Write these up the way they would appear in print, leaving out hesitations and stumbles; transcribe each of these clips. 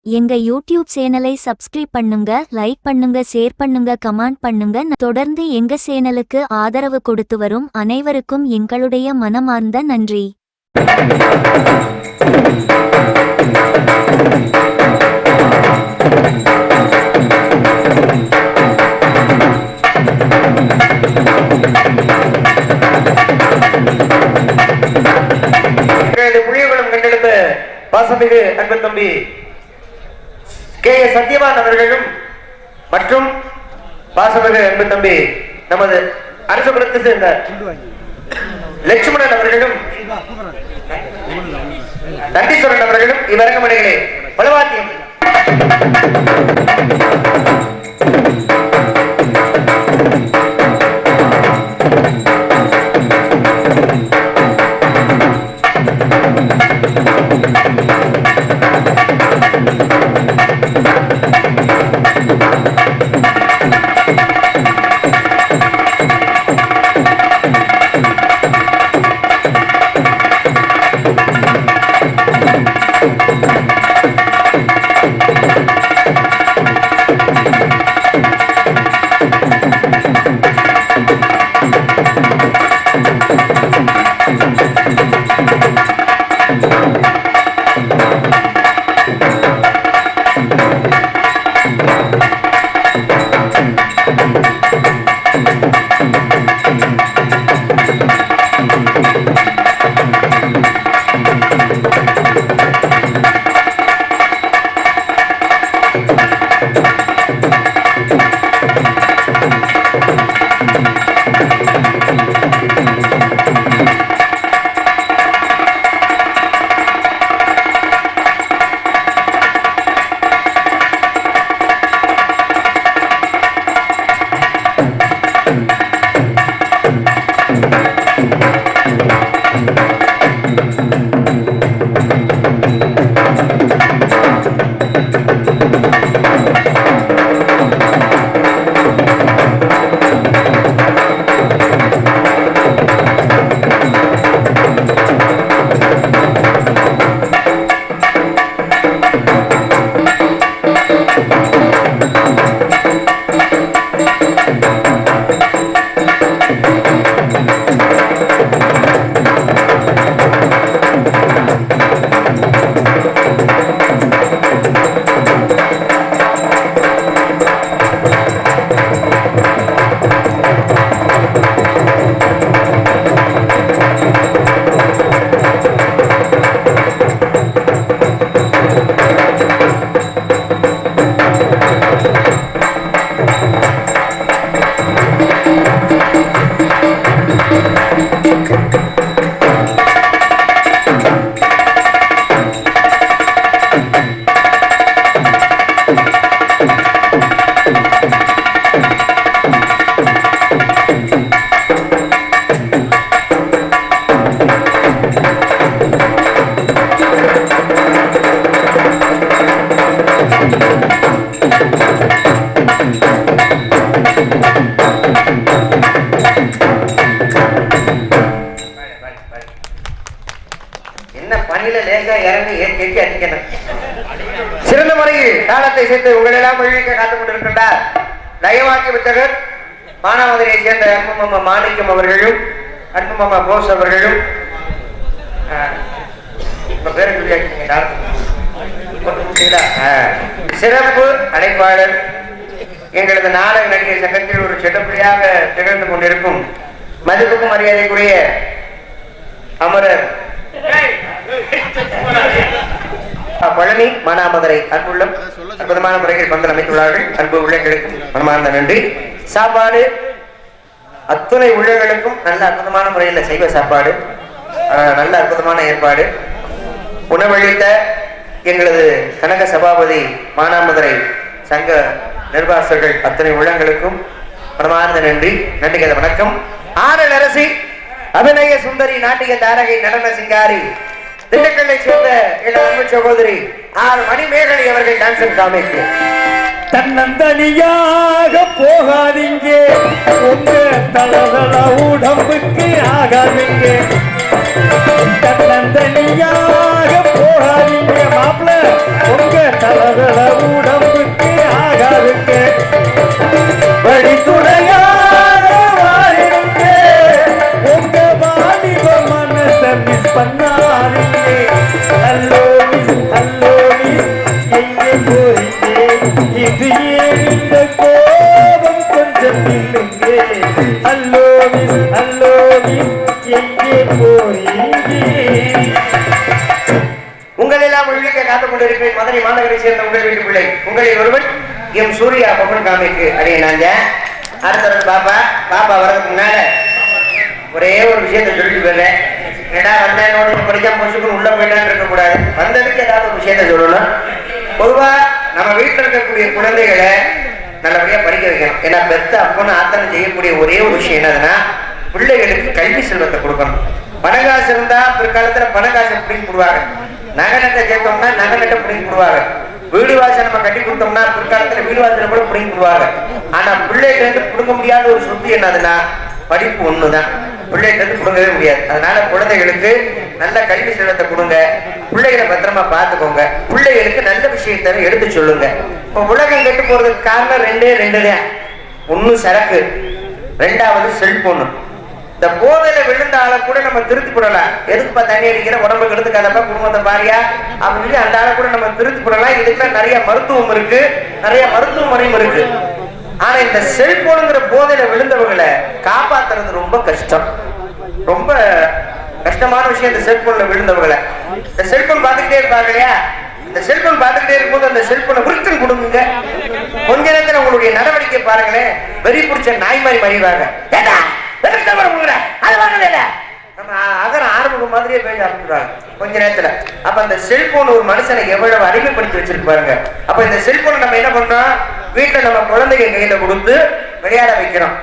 எங்க யூடியூப் சேனலை சப்ஸ்கிரைப் பண்ணுங்க, லைக் பண்ணுங்க, ஷேர் பண்ணுங்க, கமெண்ட் பண்ணுங்க. தொடர்ந்து எங்க சேனலுக்கு ஆதரவு கொடுத்து வரும் அனைவருக்கும் எங்களுடைய மனமார்ந்த நன்றி. பாசமிகு அன்பு தம்பி கே எஸ் சத்யவான் அவர்களும் மற்றும் பாசமிகு அன்பு தம்பி நமது அரசபுரத்தை சேர்ந்த லட்சுமணன் அவர்களும் தண்டீஸ்வரன் அவர்களும் இவ்வரங்கமணிகளே பலவாத்தியம் சிறந்த முறையில் தாளத்தை சேர்த்து உங்களெல்லாம் மொழிக்க காத்துக் கொண்டிருக்கின்றார் நயவாக்கி வித்தகர் மானாமதுரையை சேர்ந்த அன்பு மாமா மாணிக்கம் அவர்களும் அன்பு மாமா போஸ் அவர்களும் சிறப்பு அழைப்பாளர் எங்களது நாடக நடிகர் சங்கத்தில் ஒரு செட்டப்பிடியாக திகழ்ந்து கொண்டிருக்கும் மதிப்புக்கும் மரியாதைக்குரிய அமரர் பழனி மானாமதுரை அன்புள்ளம் அற்புதமான முறையில் பந்தல் அமைத்துள்ளார்கள். அன்பு உள்ளங்களுக்கும் மனமார்ந்த நன்றி. சாப்பாடு அத்துணை உள்ளங்களுக்கும் நல்ல அற்புதமான முறையில் சைவ சாப்பாடு, நல்ல அற்புதமான ஏற்பாடு. உணவளித்த எங்களது கனக சபாபதி மானாமதுரை சங்க நிர்வாகர்கள் அத்தனை உள்ளங்களுக்கும் மனமார்ந்த நன்றி. நன்றி கதை வணக்கம். ஆடல் அரசி, அபிநய சுந்தரி, நாட்டிய தாரகை, நடன சிங்காரி, திண்டுக்கல்லை சேர்ந்த அன்பு சகோதரி ஆர் மணிமேகலை அவர்கள் டான்சன் காமிக்கு. தன்னந்தனியாக போகாதீங்க, உங்க தளதள உடம்புக்கு ஆகாதீங்க. தன்னந்தனியாக போகாதீங்க மாப்பிள்ள, உங்க தலதல உடம்புக்கு ஆகாதுங்க. வழித்துணையாக வாழிடுங்க, உங்க வாலிப மனச மிஸ் பண்ணாதீங்க. ஹலோ மிஸ், ஹலோ மிஸ், எங்கே போறீங்க? இது ஏன் இந்த கோபம் கொஞ்சம் இல்லைங்க. ஹலோ மிஸ், ஹலோ மிஸ், எங்கே போறீங்க? உங்கள் எல்லாம் உள்ளிக்க காத்துக் கொண்டிருக்கிறேன் மதுரை மாநகரை சேர்ந்த உங்கள் வீட்டு பிள்ளை உங்களில் ஒருவன் எம் சூர்யா பவன் காமிக்கு அடையினாங்க. அடுத்தவன் பாப்பா பாப்பா வர்றதுக்கு முன்னால ஒரே ஒரு விஷயத்த சொல்லிட்டு போயிடுறேன். ஏன்னா வந்தேன் நோட்டு படிக்காம பொசுக்குன்னு உள்ள போயிட்டான்னு இருக்கக்கூடாது. வந்ததுக்கு ஏதாவது ஒரு விஷயத்த சொல்லணும். பொதுவா நம்ம வீட்டில் இருக்கக்கூடிய குழந்தைகளை நல்லபடியா படிக்க வைக்கணும். ஏன்னா பெத்த அப்பன்னு ஆத்தனை செய்யக்கூடிய ஒரே ஒரு விஷயம் என்னதுன்னா பிள்ளைகளுக்கு கல்வி செல்வத்தை கொடுக்கணும். பணக்காசு இருந்தா பிற்காலத்துல பணக்காசை பிடிங்கி போடுவாங்க. நகை நட்டை சேர்த்தோம்னா நகை நட்டை பிடிங்கி போடுவாங்க. வீடு வாசல் நம்ம கட்டி கொடுத்தோம்னா பிற்காலத்துல வீடு வாசல கூட பிடிங்கி போடுவாங்க. ஆனா பிள்ளைகிட்ட இருந்து பிடுங்க முடியாத ஒரு சொத்து என்னதுன்னா படிப்பு ஒண்ணுதான். பிள்ளைகிட்ட இருந்து பிடுங்கவே முடியாது. அதனால குழந்தைகளுக்கு நல்ல கல்வி செல்வத்தை கொடுங்க. பிள்ளைகளை பத்திரமா பார்த்துக்கோங்க. பிள்ளைகளுக்கு நல்ல விஷயத்தை எடுத்து சொல்லுங்க. இப்போ உலகம் கெட்டு போறதுக்கு காரணம் ரெண்டு தான். ஒண்ணு சரக்கு, ரெண்டாவது செல்போனு. இந்த போதையில விழுந்த ஆளை கூட நம்ம திருத்தி போடலாம். எதுக்குப்பா தண்ணி அடிக்கிற உடம்புக்கு எடுத்துக்காதப்பா குடும்பத்தை பாரியா அப்படின்னு சொல்லி அந்த ஆளை கூட நம்ம திருத்தி போடலாம். இதுக்கெல்லாம் நிறைய மருத்துவம் இருக்கு, நிறைய மருத்துவமனையும் இருக்கு. ஆனா இந்த செல்போனுங்கிற போதையில விழுந்தவங்களை காப்பாத்துறது ரொம்ப கஷ்டம், ரொம்ப கஷ்டமான விஷயம். இந்த செல்போன்ல விழுந்தவங்களை இந்த செல்போன் பார்த்துக்கிட்டே இருப்பாங்க இல்லையா, இந்த செல்போன் பார்த்துக்கிட்டே இருக்கும்போது அந்த செல்போனை விருத்தம் கொடுங்க. கொஞ்ச நேரத்தில் உங்களுடைய நடவடிக்கை பாருங்களேன், வெறி பிடிச்ச நாய் மாதிரி மறிவாங்க. ஆரம்பம் மாதிரியே பேச ஆரம்பிச்சுறாங்க கொஞ்ச நேரத்துல. அப்ப அந்த செல்போன் ஒரு மனுஷனை எவ்வளவு அடிமைப்படுத்தி வச்சிருக்கு பாருங்க. அப்ப இந்த செல்போனை நம்ம என்ன பண்றோம், வீட்டுல நம்ம குழந்தைங்க கையில கொடுத்து விளையாட வைக்கிறோம்.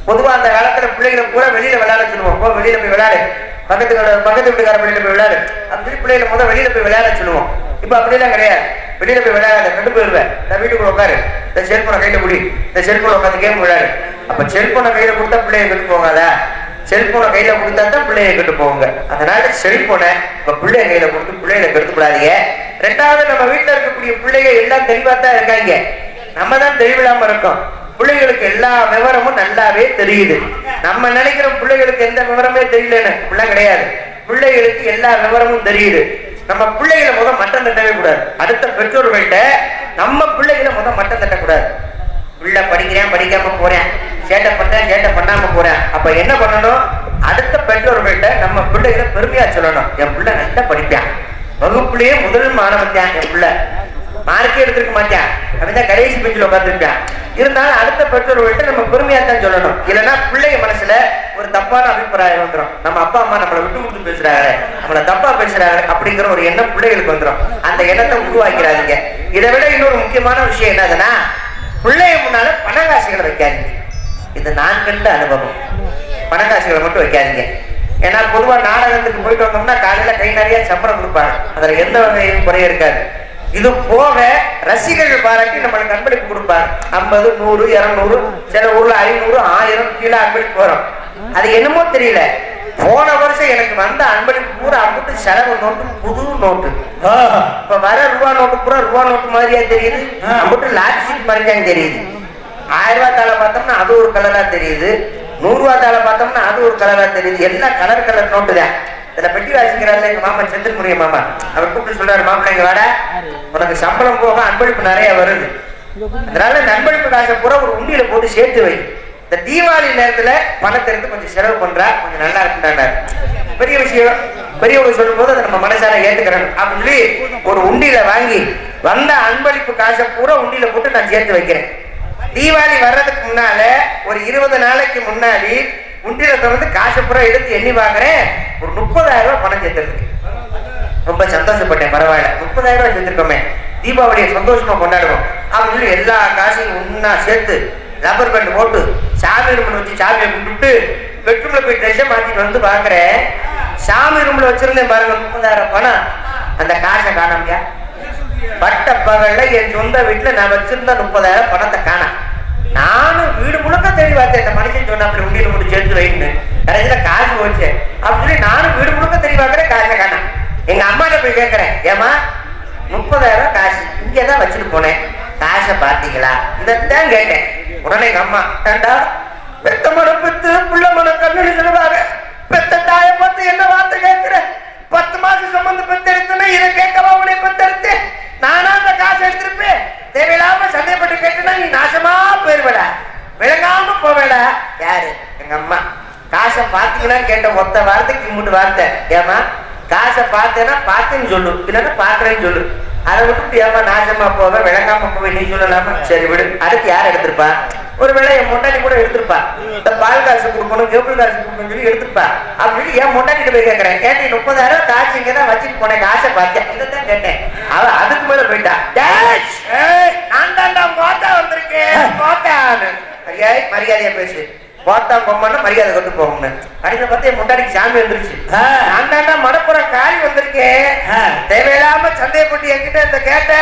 பொதுவா அந்த காலத்துல பிள்ளைகளை கூட வெளியில விளையாட சொல்லுவோம். வெளியில போய் விளையாடு, பக்கத்து வீட்டுக்கார வெளியில போய் விளையாடு அப்படி பிள்ளைகளை முதல் வெளியில போய் விளையாட சொல்லுவோம். இப்ப அப்படிலாம் கிடையாது. வெளியில போய் விளையாட கண்டு போயிருவேன், நான் வீட்டுக்குள்ள உட்காரு, இந்த செல்போனை கையில முடி, இந்த செல்போனை உட்காந்து கேம் விளையாடு. அப்ப செல்போனை கையில கொடுத்தா பிள்ளைய கெட்டு போகாதா, செல்போனை கையில கொடுத்தா தான் பிள்ளைய கெட்டு போவாங்க. அதனால செல்போனை இப்ப பிள்ளைய கையில கொடுத்து பிள்ளைகளை கெடுத்து கூடாதீங்க. ரெண்டாவது, நம்ம வீட்டுல இருக்கக்கூடிய பிள்ளைங்க எல்லாம் தெளிவா தான் இருக்காங்க, நம்ம தான் தெளிவில்லாம இருக்கோம். பிள்ளைகளுக்கு எல்லா விவரமும் நல்லாவே தெரியுது. நம்ம நினைக்கிற பிள்ளைகளுக்கு எந்த விவரமே தெரியலன்னு அப்படிலாம் கிடையாது. பிள்ளைகளுக்கு எல்லா விவரமும் தெரியுது. நம்ம பிள்ளைகளை முதல் மட்டம் தட்டவே கூடாது. அடுத்த பெற்றோர்கள்ட்ட நம்ம பிள்ளைகளை முதல் மட்டம் தட்டக்கூடாது. பிள்ளை படிக்கிறேன், படிக்காம போறேன், சேட்டை பண்றேன், சேட்டை பண்ணாம போறேன். அப்ப என்ன பண்ணணும், அடுத்த பெற்றோர்கள்ட்ட நம்ம பிள்ளைகளை பெருமையா சொல்லணும். என் பிள்ளை நல்லா படிப்பேன், வகுப்புலயே முதல் மாணவன் தான், என் பிள்ளை மார்க்கே எடுத்துருக்க மாட்டேன், அப்படிதான் கடைசி பெஞ்சில் உட்காந்துருப்பேன். இருந்தாலும் அடுத்த பெற்றோர்கள்ட்ட நம்ம பெருமையா தான் சொல்லணும். இல்லைன்னா பிள்ளைங்க மனசுல ஒரு தப்பான அபிப்பிராயம் வந்துடும். நம்ம அப்பா அம்மா நம்மளை விட்டு கொடுத்து பேசுறாங்க, நம்மளை தப்பா பேசுறாங்க அப்படிங்கிற ஒரு எண்ணம் பிள்ளைகளுக்கு வந்துடும். அந்த எண்ணத்தை உருவாக்கிறாதீங்க. இதை விட இன்னொரு முக்கியமான விஷயம் என்னதுன்னா, பிள்ளைய முன்னால பணக்காசுகளை வைக்காதீங்க. இது நான் கண்ட அனுபவம். பணக்காசுகளை மட்டும் வைக்காதீங்க. ஏன்னா பொதுவா நாடகத்துக்கு போயிட்டு வந்தோம்னா காலையில கை நிறைய சம்பளம் கொடுப்பாங்க, அதுல எந்த வகையும் குறைய இருக்காது. இது போக ரசிகர்கள் பாராட்டி நம்மளுக்கு அன்பளிப்பு கொடுப்பாங்க. 50, 100, 200, சில ஊர்ல 500, 1000 கீழே அன்பளிப்பு வரும். அது என்னமோ தெரியல, போன வருஷம் எனக்கு வந்த அன்பளிப்பு பூரா அம்பிட்டு செலவு நோட்டு, புது நோட்டு. இப்ப வர ரூபா நோட்டு பூரா ரூபா நோட்டு மாதிரியா தெரியுது, அம்பிட்டு லாட் சீட் மாதிரிதான் தெரியுது. 1000 ரூபாய் தாளை பார்த்தோம்னா அது ஒரு கலரா தெரியுது, 100 ரூபாய் தாளை பார்த்தோம்னா அது ஒரு கலரா தெரியுது. எல்லாம் கலர் கலர் நோட்டு தான். இதுல பெட்டி வாசிக்கிறாரு எங்க மாமா செந்தில்முருகன் மாமா. அவர் கூப்பிட்டு சொல்றாரு, மாப்பிள்ள இங்க வாடா, உனக்கு சம்பளம் போக அன்பளிப்பு நிறைய வருது, அதனால இந்த அன்பளிப்பு காசை பூரா ஒரு உண்டியில போட்டு சேர்த்து வை. இந்த தீபாவளி நேரத்துல பணத்தை எடுத்து கொஞ்சம் செலவு பண்றா, கொஞ்சம் நல்லா இருக்குண்டாரு. பெரிய விஷயம், பெரியவங்க சொல்லும் போது அதை நம்ம மனசார ஏத்துக்கிறோம் அப்படின்னு சொல்லி ஒரு உண்டியில வாங்கி வந்த அன்பளிப்பு காசை பூரா உண்டியில போட்டு நான் சேர்த்து வைக்கிறேன். தீபாவளி வர்றதுக்கு முன்னால ஒரு 20 நாளைக்கு முன்னாடி உண்டியில திறந்து காசை பூரா எடுத்து எண்ணி வாங்குறேன். ஒரு 30,000 ரூபாய் பணம் சேர்த்துருக்கு. ரொம்ப சந்தோஷப்பட்டேன். பரவாயில்ல, 30,000 ரூபாய் சேர்த்திருக்கோமே, தீபாவளியை சந்தோஷமா கொண்டாடுவோம் அப்படின்னு சொல்லி எல்லா காசையும் ஒன்னா சேர்த்து ரப்பர் பேண்ட் போட்டு சாமி ரூம்ல வச்சு சாமியை கும்பிட்டு பெட்ரூம்ல போய் ட்ரெஸ்ஸை மாத்திட்டு வந்து பாக்குறேன். சாமி ரூம்ல வச்சிருந்தேன் பாருங்க 30,000 பணம். அந்த காசை காணாமையா? பட்ட பகல்ல என் சொந்த வீட்டுல நான் வச்சிருந்த 30,000 பணத்தை காண. நானும் வீடு முழுக்க தேடி பார்த்தேன். இந்த மனுஷன் சொன்ன அப்படி உண்டியில போட்டு சேர்த்து வைன்னு. கடைசியில காசு போச்சு அப்படின்னு சொல்லி நானும் வீடு முழுக்க தெரிய பார்க்கறேன், காசை காணோம். எங்க அம்மாட்ட போய் கேட்கிறேன், ஏமா 30,000 காசு இங்கதான் வச்சுட்டு போனேன், காசை பாத்தீங்களா? இதான் கேட்டேன். உடனே எங்க அம்மா, ஏண்டா பெத்த மனம் பெத்து புள்ள மனம் கண்ணு சொல்லுவாங்க, பெத்த தாய பார்த்து என்ன வார்த்தை கேட்கிற? 10 மாசம் சம்பந்த பெத்தெடுத்துன்னா இதை கேட்கவா உன்னை பெத்தெடுத்து? நானா அந்த காசை எடுத்திருப்பேன்? தேவையில்லாம சந்தேகப்பட்டு கேட்டுனா நீ நாசமா போயிருவடா, விளங்காம போவேடா. யாரு? எங்க அம்மா. காசை பாத்தீங்களான்னு கேட்ட ஒத்த வார்த்தைக்கு 3 வார்த்தை. ஏமா காசை பார்த்தேன்னா பார்த்தேன்னு சொல்லு, இல்லைன்னா பாக்குறேன்னு சொல்லு. அதை விட்டு ஏமா நாசமா போவ விளங்காம போவே நீ சொல்லலாமா? சரி விடு. அடுத்து யார் எடுத்திருப்பா? ஒருவேளை என் மொட்டாட்டி கூட எடுத்திருப்பா. இந்த பால் காசு கொடுக்கணும் கேபிள் காசு கொடுக்கணும்னு சொல்லி எடுத்திருப்பா. அப்படின்னு என் மொட்டாட்டிட்டு போய் கேட்கறேன், கேட்டி 30,000 காசு இங்கதான் வச்சுட்டு போனேன், காசை பார்த்தேன், இதைத்தான் கேட்டேன். அவ அதுக்கு மேல போயிட்டா. நான் தாண்டா கோத்தா வந்திருக்கேன், கோத்தான்னு. மரியாதையா பேசு. போத்தா பொம்மன்னா மரியாதை கொண்டு போகணும். அடுத்த பார்த்து என் முன்னாடிக்கு சாமி வந்துருச்சு. நான் தாண்டா மடப்புற காரி வந்திருக்கேன், தேவையில்லாம சந்தேகப்பட்டு என்கிட்ட இந்த கேட்ட,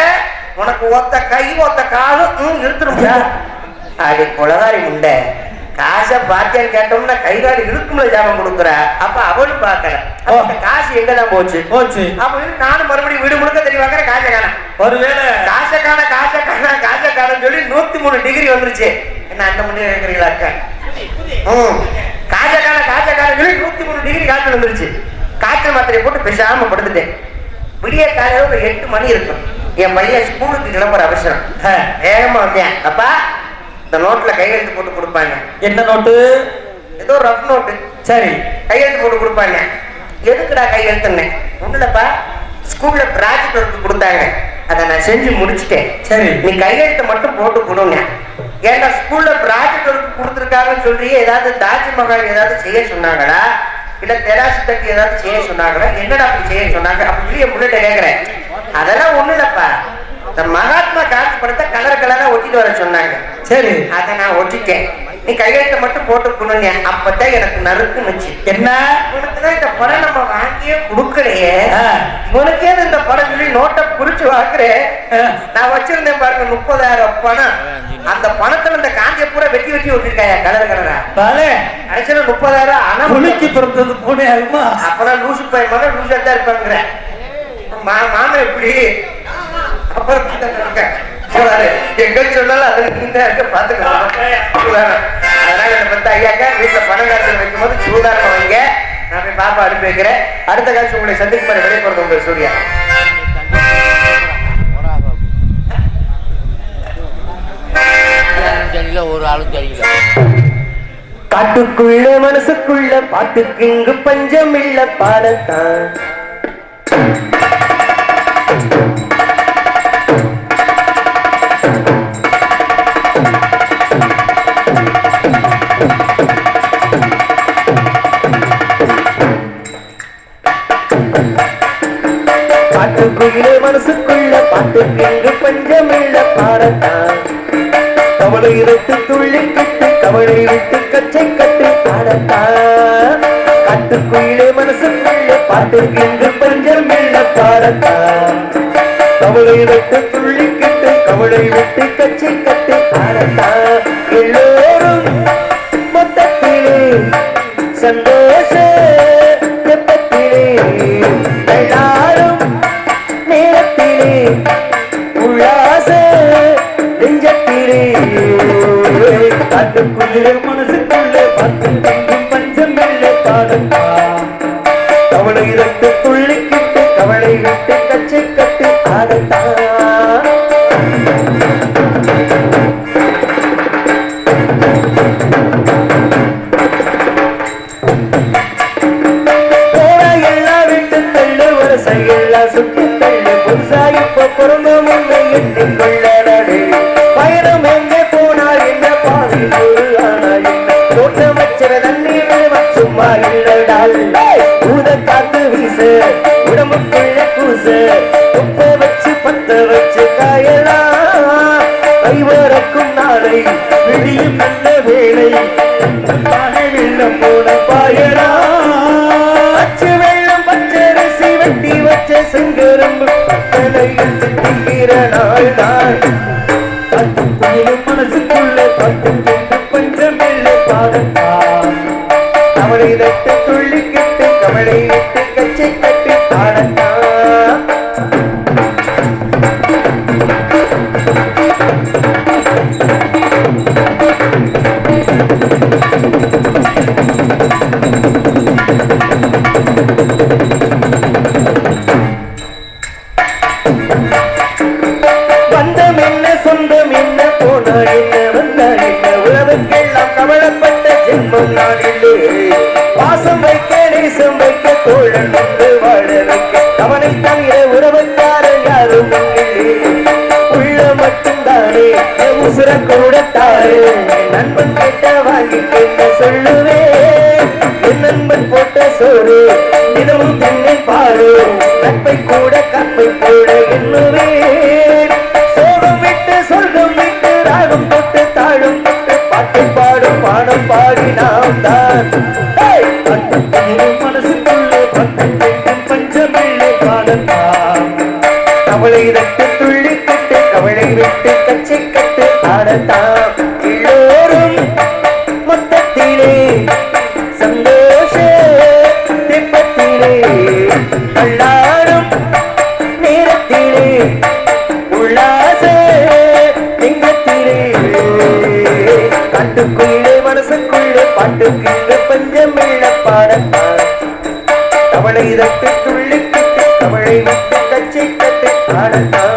உனக்கு ஒத்த கை ஒத்த காலும் இழுத்துருந்தா அப்படி குலகாரி முண்டை. காசை பார்த்தேன்னு கேட்டோம்னா கைகாரி இழுக்கும்ல ஜாமம் கொடுக்குற. அப்ப அவளும் பார்க்கல, காசு எங்கதான் போச்சு போச்சு அப்படின்னு நானும் மறுபடியும் வீடு முழுக்க தெரியவாங்க. காசை காண, ஒருவேளை காசை காண காசை காண காசை காணன்னு சொல்லி 103 டிகிரி வந்துருச்சு. என்ன அந்த முன்னே கேட்கறீங்களா அக்கா? காசை காண சொல்லி 103 டிகிரி காய்ச்சல் வந்துருச்சு. காய்ச்சல் மாத்திரையை போட்டு பேசாம படுத்துட்டேன். விடிய காலையில ஒரு 8 மணி இருக்கும். என் பையன் ஸ்கூலுக்கு கிளம்புற அவசரம். வேகமா வந்தேன். அப்பா இந்த நோட்ல கையெழுத்து போட்டு கொடுப்பாங்க. என்ன நோட்டு? ஏதோ ரஃப் நோட்டு. சரி, கையெழுத்து போட்டு கொடுப்பாங்க. எதுக்குடா கையெழுத்துன்னு? ஒண்ணுலப்பா, ஸ்கூல்ல ப்ராஜெக்ட் ஒர்க் கொடுத்தாங்க, அதை நான் செஞ்சு முடிச்சுட்டேன். சரி, நீ கையெழுத்தை மட்டும் போட்டு கொடுங்க. ஏன்னா ஸ்கூல்ல ப்ராஜெக்ட் ஒர்க் கொடுத்துருக்காங்கன்னு சொல்றீங்க, ஏதாவது தாஜ்மஹால் ஏதாவது செய்ய சொன்னாங்களா, இல்ல தெராசு தட்டி ஏதாவது செய்ய சொன்னாங்களா, என்னடா அப்படி செய்ய சொன்னாங்க அப்படின்னு சொல்லி என் முன்னிட்ட கேட்கிறேன். அதெல்லாம் ஒண்ணு இல்லப்பா, இந்த மகாத்மா காசு படத்தை கலர் கலரா ஒட்டிட்டு வர சொன்னாங்க. சரி, அதை நான் ஒட்டிட்டேன். நீ கையெழுத்தை மட்டும் போட்டு கொடுங்க. அப்பதான் எனக்கு நறுக்குனுச்சு. என்ன? உனக்குதான் இந்த படம் நம்ம வாங்கியே கொடுக்கலையே, உனக்கே இந்த படம் சொல்லி நோட்டை குறிச்சு வாக்குறேன். நான் வச்சிருந்தேன் பாருங்க 30,000 பணம். அந்த பணத்துல இந்த காஞ்சிய பூரா வெட்டி வெட்டி விட்டுருக்காயா கலர் கலரா. அடிச்சா 30,000 ஆனா புளிக்கு பிறந்தது போனே ஆகுமா? அப்பதான் லூசு பையன் மாதிரி லூசா தான் இருப்பாங்க. மாமா எப்படி அப்புறம் எங்க சொன்னாலும் அது இருக்க பாத்துக்கலாம். அதனால என்ன பார்த்தா ஐயாக்கா வீட்டுல பணம் காய்ச்சல் வைக்கும் போது சூதாரமா வைங்க. நான் போய் பாப்பா அனுப்பி வைக்கிறேன். அடுத்த காட்சி உங்களை சந்திக்கும் வரை விடைபெறுது உங்கள் சூர்யா. ஒரு ஆளும் தெரியல. காட்டுக்குள்ள மனசுக்குள்ள பாட்டுக்கு இங்கு பஞ்சம் இல்ல பாடத்தான். காட்டுக்குள்ளே மனசுக்குள்ள பாட்டுக்கு இங்கு பஞ்சம் இல்ல பாடத்தான். கவலை விட்டு துள்ளி கட்டு கவலை விட்டு கச்சை கட்டு பாடத்தான். காட்டுக்குள்ளே மனசுக்குள்ள பாட்டுக்கு இங்கு பஞ்சம் இல்ல பாடத்தான். கவலை விட்டு துள்ளி கட்டு கவலை விட்டு கச்சை கட்டு பாடத்தான். எல்லோரும் மொத்தத்திலே சந்தோஷ தெப்பத்திலே எல்லாரும் நேரத்திலே உல்லாச நெஞ்சத்திலே. காட்டுக்குள்ளே மனசுக்குள்ளே பாட்டு பஞ்சம் வெள்ளை பாடத்தா. கவலை விட்டு துள்ளி கிட்டு கவலை விட்டு கச்சை கட்டு ஆடத்தா. சுட்டு தள்ளு புதுசாயிப்ப பிறந்த முன்னை எண்ணிக் கொள்ளடே. பயணம் எங்கே போனால் என்ன பாதி ஆனா என்ன தோட்டம் வச்சவ தண்ணீர் சும்மா இல்லடால். ஊத காத்து வீச உடம்புக்குள்ள கூச உப்ப வச்சு பத்த வச்சு காயலாம். கைவரக்கும் நாளை விடியும் நல்ல வேலை தானே வெள்ளம் போன பாயலாம். அச்சு வெள்ளம் பச்சரிசி வெட்டி வச்ச செங்கரும்பு தலையில் திங்கிற நாள் தான். மனசுக்குள்ள பஞ்சம் வெள்ளை பாதத்தான். அவளை உறவுக்கெல்லாம் கவலைப்பட்ட ஜென்மம் நான் இல்லை. பாசம் வைக்க நேசம் வைக்க தோழன் வந்து வாழ வைக்க அவனை தவிர உறவுக்காரன் யாரும் இல்லை. உள்ள மட்டும்தானே உசுர கூட தாரு நண்பன் கேட்ட வாங்கி கேட்ட சொல்லுவேன். என் நண்பன் போட்ட சோறு தினமும் தென்னை பாரு நட்பை கூட கற்பை கூட எண்ணுவேன். சோகம் விட்டு சொர்க்கம் விட்டு ராகம் தொட்டு தாழும் தொட்டு பாட்டு பாடும் பாடம் பாடி நாம் தான் மனசுக்குள்ளே பக்கம் கேட்கும் பஞ்சமில்லை பாடத்தான். கவலை தட்டு துள்ளி கட்டு கவலை விட்டு கச்சி கட்டு ஆடத்தான். எல்லோரும் மொத்தத்திலே சந்தோஷ தெப்பத்திலே கல்லாடும் நேரத்திலே உல்லாச லிங்கத்திலே காட்டுக்குள்ளே மனசுக்குள்ளே பாட்டுக்குள்ளே பஞ்சமில்ல பாடத்தான். கவலை தட்டு துள்ளி கட்டு கவலை விட்டு கச்சி கட்டு ஆடத்தான்.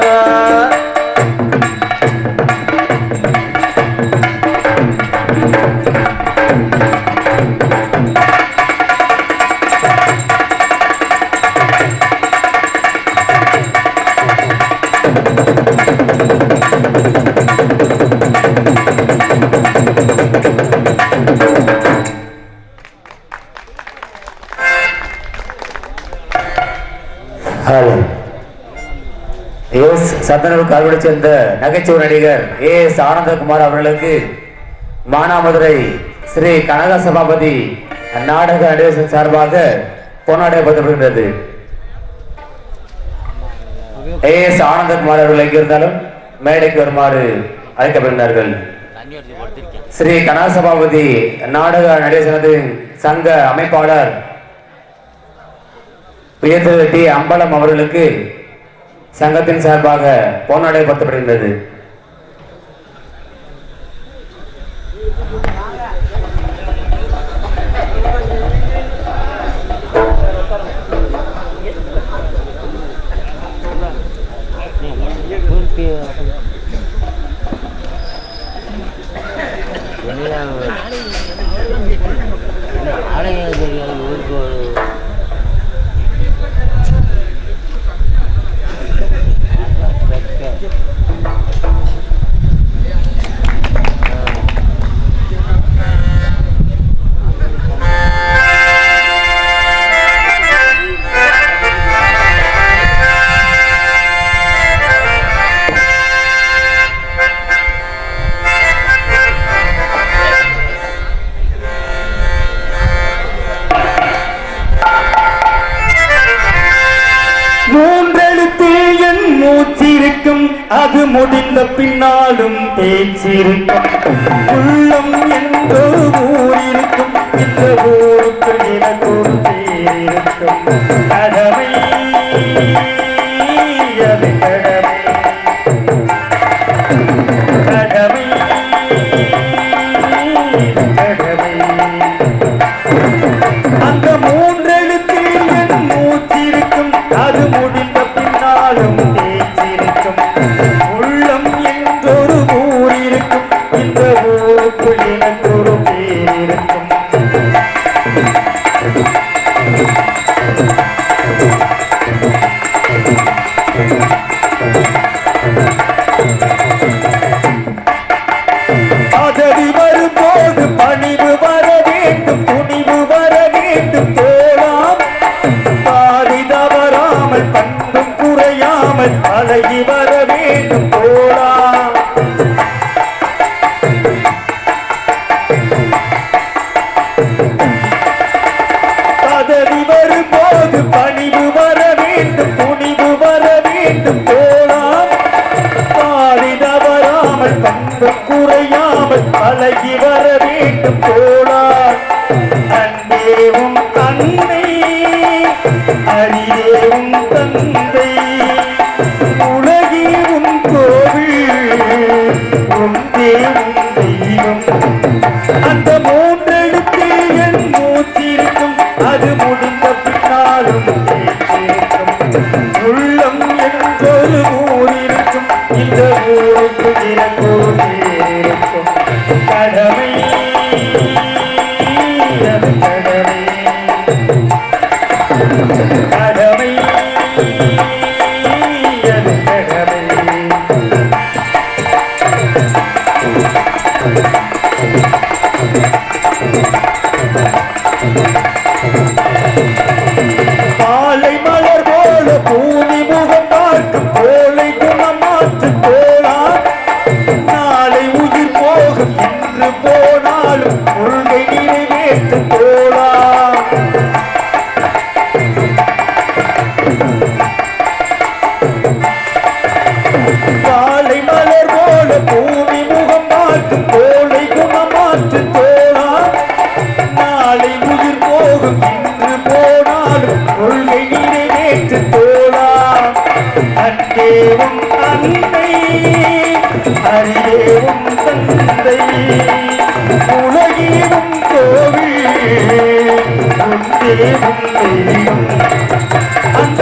சந்தனூர் கருவிலை சேர்ந்த நகைச்சுவை நடிகர் ஏஎஸ் ஆனந்தகுமார் அவர்களுக்கு மானாமதுரை ஸ்ரீ கனக சபாபதி நாடக நடிகர் சார்பாக பொன்னாடை பதப்படுகின்றது. ஏஎஸ் ஆனந்தகுமார் அவர்கள் எங்கிருந்தாலும் மேடைக்கு வருமாறு அழைக்கப்படுகிறார்கள். ஸ்ரீ கனக சபாபதி நாடக நடிகர் சங்க அமைப்பாளர் திரு டி அம்பலம் அவர்களுக்கு சங்கத்தின் சார்பாக பொன்னாடை படுத்தப்படுகின்றது. அது முடிந்த பின்னாலும் பேச்சிருக்கும். உள்ளம் என்றொரு ஊர் இருக்கும். இந்த ஊருக்கு எனக்கு ஒரு பேர் இருக்கும். கடமை அது கடமை கடமை கடமை. அந்த மூன்றெழுத்தில் என் மூச்சிருக்கும். அது முடிந்த பின்னாலும் பேச்சிருக்கும். உள்ளம் என்றொரு ஊர் இருக்கும். இந்த ஊருக்குள் எனக்கு ஒரு பேர் இருக்கும். பதவி வரும்போது பணிவு வர வேண்டும். துணிவு வர வேண்டும். தோழாம் பாதி தவறாமல் பண்பும் குறையாமல் அழகி வர வேண்டும். தோழாம் பதவி வரும்போது பணிவு வர வேண்டும். துணிவு வர வேண்டும். தோழாம் பாதி தவறாமல் பண்பும் குறையாமல் அழகி வர வேண்டும். தோழாம் அன்பேவும் அன்னை அறிவேவும் தந்தை உலகேவும் கோவில் உந்தேவும் தெய்வம். அந்த மூன்றெழுத்தில் என் மூச்சிருக்கும். அது முடிந்த பின்னாலும் பேச்சிருக்கும். உள்ளம் என்றொரு ஊர் இருக்கும். இந்த ஊருக்கு எனக்கு ஒரு பேர் தந்தை உலகினும் கோவில் ஒன்றே உன்னை அந்த